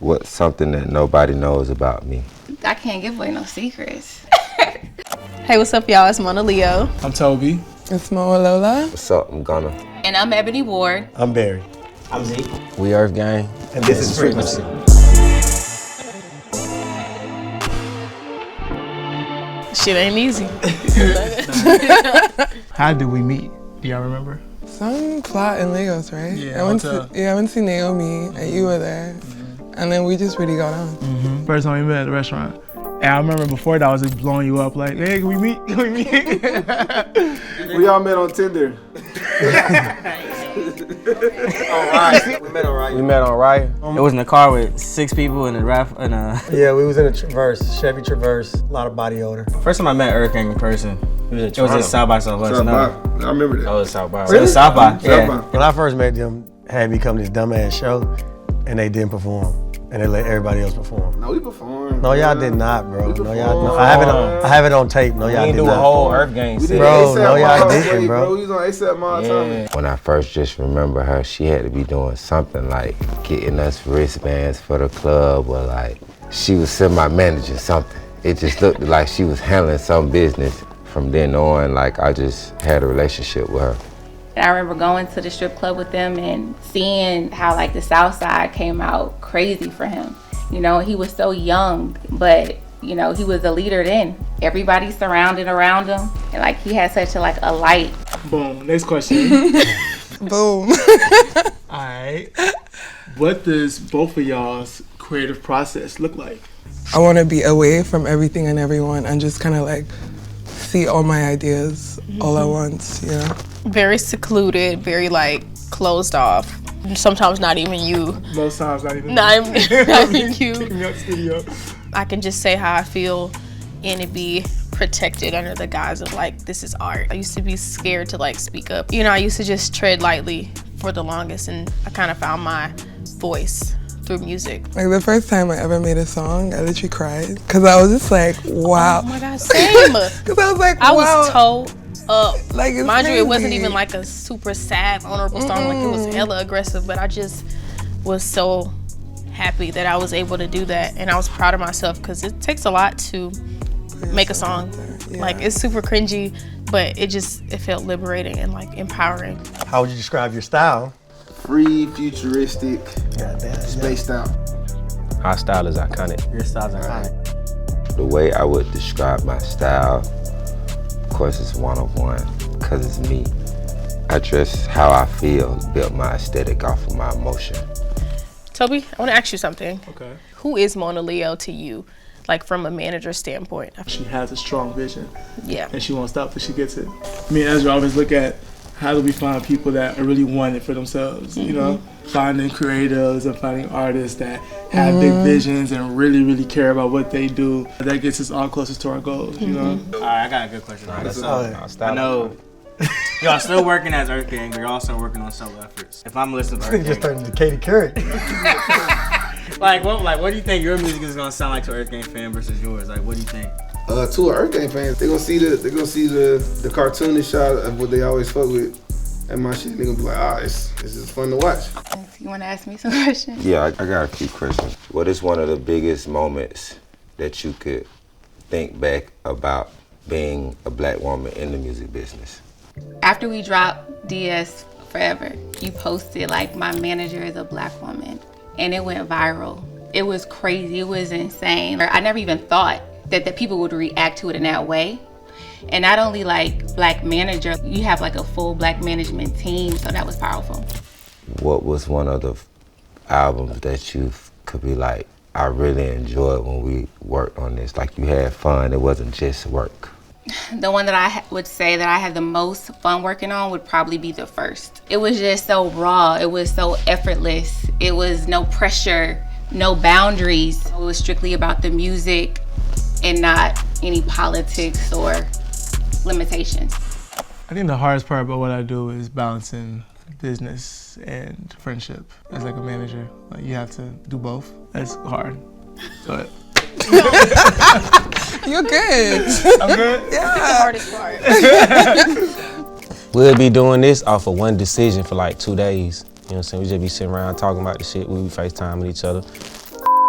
What's something that nobody knows about me? I can't give away no secrets. Hey, what's up, y'all? It's Monaleo. I'm Toby. It's Mowalola. What's up? I'm Gunna. And I'm Ebonie Ward. I'm Barry. I'm Zeke. We EARTHGANG. And this is Frequency. Shit ain't easy. How did we meet? Do y'all remember? Some plot in Lagos, right? Yeah, I went to see Naomi and you were there. And then we just really got on. First time we met at the restaurant. And I remember before that I was like blowing you up like, hey, can we meet? Can we meet? We all met on Tinder. We met on Riot. We met on Riot. It was in a car with 6 people in a rap. Yeah, we was in a Traverse, Chevy Traverse, a lot of body odor. First time I met EARTHGANG in person, it was at South by Southwest. I remember that. Oh, it was South by. Really? It was South by. Yeah. When I first met them, had me come to this dumbass show, and they didn't perform, and they let everybody else perform. No, we performed. No, y'all did not, bro. No, y'all. No, I have it on tape. No, y'all did not. We do a whole EARTHGANG set. Bro, no, y'all didn't, bro. We was on ASAP Mall time. When I first just remember her, she had to be doing something like getting us wristbands for the club, or like she was semi-managing something. It just looked like she was handling some business. From then on, like I just had a relationship with her. And I remember going to the strip club with them and seeing how like the South Side came out crazy for him. You know, he was so young, but you know, he was a leader then. Everybody surrounded around him, and like he had such a light. Boom. Next question. Boom. Alright. What does both of y'all's creative process look like? I want to be away from everything and everyone and just kind of like see all my ideas all at once, you know? Very secluded, very like closed off. Sometimes not even you. Most times not even Not even you. Kick me out the studio. I can just say how I feel and it be protected under the guise of like, this is art. I used to be scared to like speak up. You know, I used to just tread lightly for the longest, and I kind of found my voice through music. Like the first time I ever made a song, I literally cried. Cause I was just like, wow. Oh my God, same. Cause I was like, wow. I was toe up. Like, it's mind you, it wasn't crazy. even like a super sad, vulnerable song. Like it was hella aggressive, but I just was so happy that I was able to do that, and I was proud of myself because it takes a lot to make a song. Yeah. Like it's super cringy, but it felt liberating and like empowering. How would you describe your style? Free, futuristic, Goddamn. spaced out. Our style is iconic. Your style's iconic. The way I would describe my style, of course, it's one-of-one, because it's me. I dress how I feel, built my aesthetic off of my emotion. Toby, I want to ask you something. Okay. Who is Monaleo to you, like from a manager standpoint? She has a strong vision. Yeah. And she won't stop till she gets it. Me and Ezra always look at how do we find people that are really wanting for themselves, you know? Finding creatives and finding artists that have big visions and really, really care about what they do. That gets us all closest to our goals, you know? All right, I got a good question. I I know y'all still working as EARTHGANG, but you're also working on solo efforts. If I'm listening to think just EARTHGANG, turned into Katie Couric. what do you think your music is gonna sound like to an EARTHGANG fan versus yours? Like, what do you think? To our EARTHGANG fans, they're gonna see the cartoonish shot of what they always fuck with. And my shit, they're gonna be like, it's just fun to watch. You want to ask me some questions? Yeah, I got a few questions. What is one of the biggest moments that you could think back about being a black woman in the music business? After we dropped DS Forever, you posted like, my manager is a black woman, and it went viral. It was crazy, it was insane. I never even thought that people would react to it in that way. And not only like black manager, you have like a full black management team, so that was powerful. What was one of the albums that you could be like, I really enjoyed when we worked on this? Like you had fun, it wasn't just work. The one that I would say that I had the most fun working on would probably be the first. It was just so raw, it was so effortless. It was no pressure, no boundaries. It was strictly about the music and not any politics or limitations. I think the hardest part about what I do is balancing business and friendship as like a manager. Like you have to do both. That's hard. But You're good. I'm good? Yeah. The hardest part. We'll be doing this off of one decision for like 2 days. You know what I'm saying? We just be sitting around talking about the shit. We be FaceTiming each other.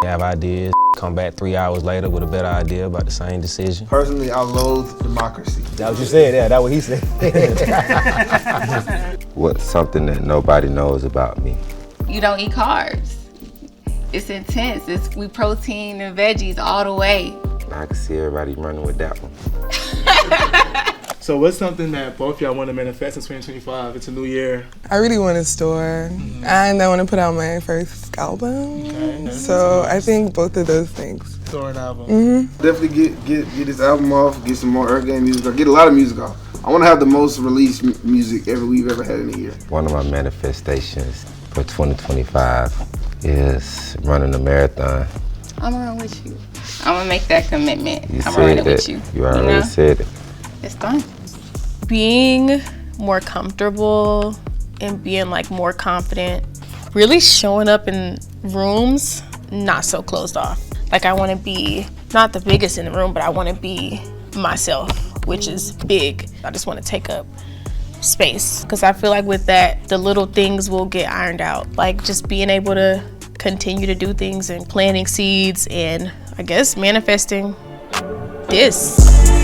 have ideas, come back 3 hours later with a better idea about the same decision. Personally, I loathe democracy. That's what you said, yeah, that's what he said. What's something that nobody knows about me? You don't eat carbs. It's intense. We protein and veggies all the way. I can see everybody running with that one. So what's something that both y'all want to manifest in 2025? It's a new year. I really want a store, and I want to put out my first album. So I think both of those things. Store an album. Definitely get this album off, get some more EARTHGANG music off, get a lot of music off. I want to have the most released music we've ever had in a year. One of my manifestations for 2025 is running a marathon. I'm gonna run with you. I'm gonna make that commitment. I'm said running that. with you. You already said it. It's done. Being more comfortable and being like more confident, really showing up in rooms, not so closed off. Like I want to be not the biggest in the room, but I want to be myself, which is big. I just want to take up space because I feel like with that, the little things will get ironed out. Like just being able to continue to do things and planting seeds and I guess manifesting this.